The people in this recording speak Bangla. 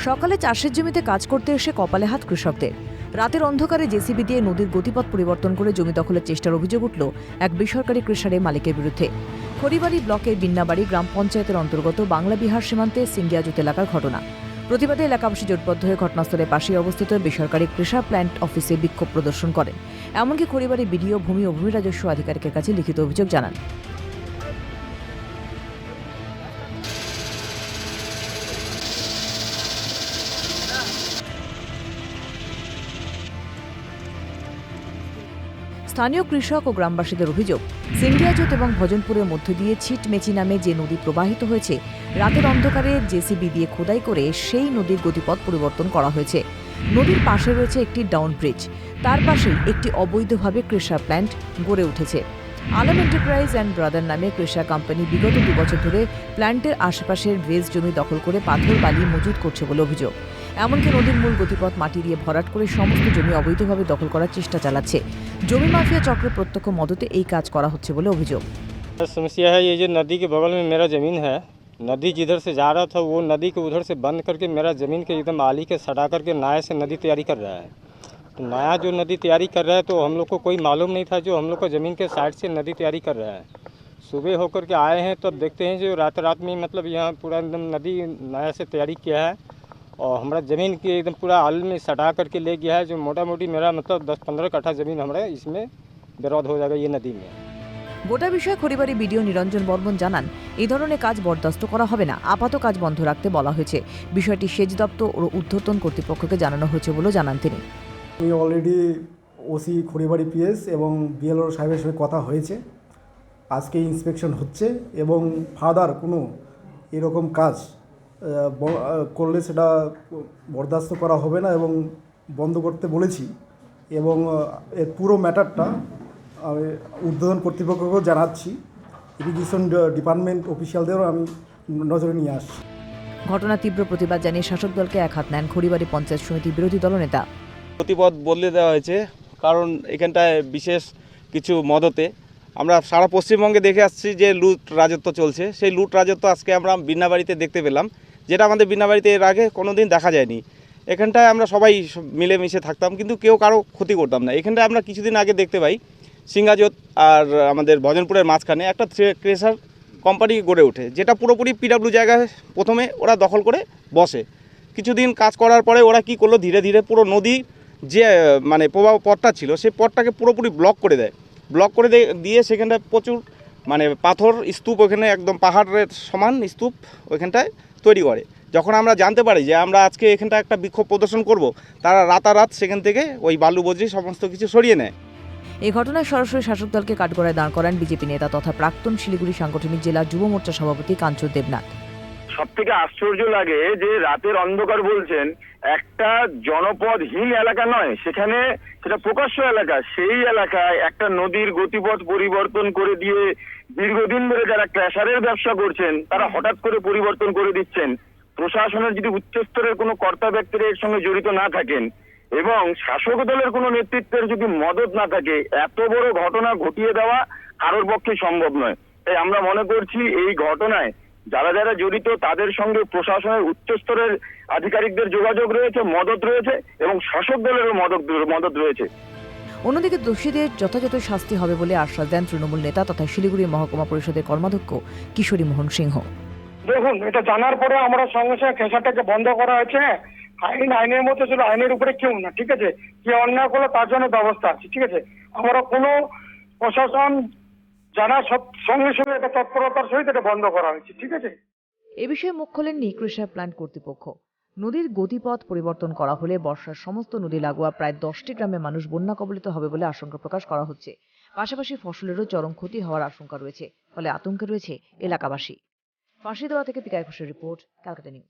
সকালে চাষের জমিতে কাজ করতে এসে কপালে হাত কৃষকদের। রাতের অন্ধকারে জেসিবি দিয়ে নদীর গতিপথ পরিবর্তন করে জমি দখলের চেষ্টার অভিযোগ উঠল এক বেসরকারি ক্রেশারের মালিকের বিরুদ্ধে। খড়িবাড়ি ব্লকের বিন্নাবাড়ি গ্রাম পঞ্চায়েতের অন্তর্গত বাংলা বিহার সীমান্তে সিঙ্গিয়াজুত এলাকার ঘটনা। প্রতিবাদে এলাকাবাসী জোটবদ্ধ হয়ে ঘটনাস্থলের পাশেই অবস্থিত বেসরকারি ক্রেশার প্ল্যান্ট অফিসে বিক্ষোভ প্রদর্শন করেন। এমনকি খড়িবাড়ি বিডিও ভূমি ও ভূমি রাজস্ব আধিকারিকের কাছে লিখিত অভিযোগ জানান। স্থানীয় কৃষক ও গ্রামবাসীদের অভিযোগ, সিঙ্গিয়াজোত এবং ভজনপুরের মধ্য দিয়ে ছিটমেচি নামে যে নদী প্রবাহিত হয়েছে, রাতের অন্ধকারে জেসিবি দিয়ে খোদাই করে সেই নদীর গতিপথ পরিবর্তন করা হয়েছে। নদীর পাশে রয়েছে একটি ডাউন ব্রিজ, তার পাশেই একটি অবৈধভাবে ক্রেশার প্ল্যান্ট গড়ে উঠেছে। আলম এন্টারপ্রাইজ অ্যান্ড ব্রাদার নামে ক্রেশার কোম্পানি বিগত 2 বছর ধরে প্ল্যান্টের আশেপাশের ভেজ জমি দখল করে পাথর বালি মজুত করছে বলে অভিযোগ। এমনকি নদীর মূল গতিপথ মাটি দিয়ে ভরাট করে সমস্ত জমি অবৈধভাবে দখল করার চেষ্টা চালাচ্ছে। জমি মাফিয়া চক্রের প্রত্যক্ষ মদতে এই কাজ করা হচ্ছে বলে অভিযোগ। समस्या है, ये जो नदी के बगल में मेरा ज़मीन है, नदी जिधर से जा रहा था वो नदी को उधर से बंद करके मेरा ज़मीन के एकदम आली के सटा करके नाया से नदी तैयारी कर रहा है। तो नया जो नदी तैयारी कर रहा है तो हम लोग को कोई मालूम नहीं था, जो हम लोग को ज़मीन के साइड से नदी तैयारी कर रहा है। सुबह होकर के आए हैं तब देखते हैं जो रात में मतलब यहाँ पूरा एकदम नदी नया से तैयारी किया है और हमारा ज़मीन की एकदम पूरा आल में सटा करके ले गया है। जो मोटा मोटी मेरा मतलब 10-15 कट्ठा ज़मीन हमारे इसमें बर्बाद हो जाएगा ये नदी में। গোটা বিষয়ে খড়িবাড়ি বিডিও নিরঞ্জন বর্মন জানান, এই ধরনের কাজ বরদাস্ত করা হবে না, আপাতত কাজ বন্ধ রাখতে বলা হয়েছে। বিষয়টি সেচ দপ্তর ও ঊর্ধ্বতন কর্তৃপক্ষকে জানানো হয়েছে বলে জানান তিনি। আমি অলরেডি ওসি খড়িবাড়ি পিএস এবং বিএলও সাহেবের সঙ্গে কথা হয়েছে। আজকে ইন্সপেকশন হচ্ছে এবং ফার্দার কোনো এরকম কাজ করলে সেটা বরদাস্ত করা হবে না এবং বন্ধ করতে বলেছি। এবং এর পুরো ম্যাটারটা আমি ঊর্ধ্বতন কর্তৃপক্ষকেও জানাচ্ছি, ইরিগেশন ডিপার্টমেন্ট অফিসিয়ালদেরও আমি নজরে নিয়ে আসছি। ঘটনা তীব্র প্রতিবাদ জানিয়ে শাসক দলকে এক হাত নেন খড়িবাড়ি পঞ্চায়েত সমিতির বিরোধী দলনেতা। গতিপথ বদলে দেওয়া হয়েছে, কারণ এখানটায় বিশেষ কিছু মদতে আমরা সারা পশ্চিমবঙ্গে দেখে আসছি যে লুট রাজত্ব চলছে। সেই লুট রাজত্ব আজকে আমরা বিন্নাবাড়িতে দেখতে পেলাম, যেটা আমাদের বিন্নাবাড়িতে এর আগে কোনোদিন দেখা যায়নি। এখানটায় আমরা সবাই মিলেমিশে থাকতাম, কিন্তু কেউ কারো ক্ষতি করতাম না। এখানটায় আমরা কিছুদিন আগে দেখতে পাই সিঙ্গাজোত আর আমাদের ভজনপুরের মাঝখানে একটা ক্রেশার কোম্পানি গড়ে ওঠে, যেটা পুরোপুরি পিডাব্লিউ জায়গায় প্রথমে ওরা দখল করে বসে। কিছুদিন কাজ করার পরে ওরা কি করলো, ধীরে ধীরে পুরো নদী যে মানে প্রবাহ পথটা ছিল সেই পথটাকে পুরোপুরি ব্লক করে দেয়। ব্লক করে দিয়ে সেখানটায় প্রচুর মানে পাথর স্তূপ, ওখানে একদম পাহাড়ের সমান স্তূপ ওইখানটায় তৈরি করে। যখন আমরা জানতে পারি যে আমরা আজকে এখানটা একটা বিক্ষোভ প্রদর্শন করব, তারা রাতারাত সেখান থেকে ওই বালু বজ্রি সমস্ত কিছু সরিয়ে নেয়। এই ঘটনায় সরাসরি শাসক দলকে কাঠগড়ায় দাঁড় করান বিজেপি নেতা তথা প্রাক্তন শিলিগুড়ি সাংগঠনিক জেলা যুব মোর্চা সভাপতি কাঞ্চন দেবনাথ। সব থেকে আশ্চর্য লাগে যে রাতের অন্ধকার বলছেন, একটা জনপদহীন এলাকা নয়, সেখানে সেটা প্রকাশ্য এলাকা, সেই এলাকায় একটা নদীর গতিপথ পরিবর্তন করে দিয়ে দীর্ঘদিন ধরে যারা ক্র্যাশারের ব্যবসা করছেন তারা হঠাৎ করে পরিবর্তন করে দিচ্ছেন। প্রশাসনের যদি উচ্চস্তরের কোনো কর্তা ব্যক্তিরা এর সঙ্গে জড়িত না থাকেন এবং শাসক দলের কোনো নেতৃত্বের যদি মদত না থাকে, এত বড় ঘটনা ঘটিয়ে দেওয়া কারোর পক্ষে সম্ভব নয়। তাই আমরা মনে করছি এই ঘটনায় যারা যারা জড়িত তাদের সঙ্গে প্রশাসনের উচ্চস্তরের আধিকারিকদের যোগাযোগ রয়েছে, মদত রয়েছে এবং শাসক দলেরও মদত রয়েছে। অন্যদিকে দোষীদের যথাযথ শাস্তি হবে বলে আশ্বাস দেন তৃণমূল নেতা তথা শিলিগুড়ি মহকুমা পরিষদের কর্মাধ্যক্ষ কিশোরী মোহন সিংহ। দেখুন, এটা জানার পরে আমরা সঙ্গে সঙ্গে ক্রেশারটাকে বন্ধ করা হয়েছে। আইনের মধ্যে ছিল, আইনের উপরে কেউ না, ঠিক আছে। যে অন্যায় করলো তার জন্য ব্যবস্থা আছে, ঠিক আছে। আমরা কোনো প্রশাসন জানার সঙ্গে সঙ্গে এটা তৎপরতার সহিত এটা বন্ধ করা হয়েছে, ঠিক আছে। এ বিষয়ে মুখ খোলেননি ক্রেশার প্ল্যান্ট কর্তৃপক্ষ। নদীর গতিপথ পরিবর্তন করা হলে বর্ষার সমস্ত নদী লাগোয়া প্রায় 10টি গ্রামে মানুষ বন্যা কবলিত হবে বলে আশঙ্কা প্রকাশ করা হচ্ছে। পাশাপাশি ফসলেরও চরম ক্ষতি হওয়ার আশঙ্কা রয়েছে, ফলে আতঙ্কে রয়েছে এলাকাবাসী। ফাঁসি দেওয়া থেকে পিকাই ঘোষের রিপোর্ট, ক্যালকাটা নিউজ।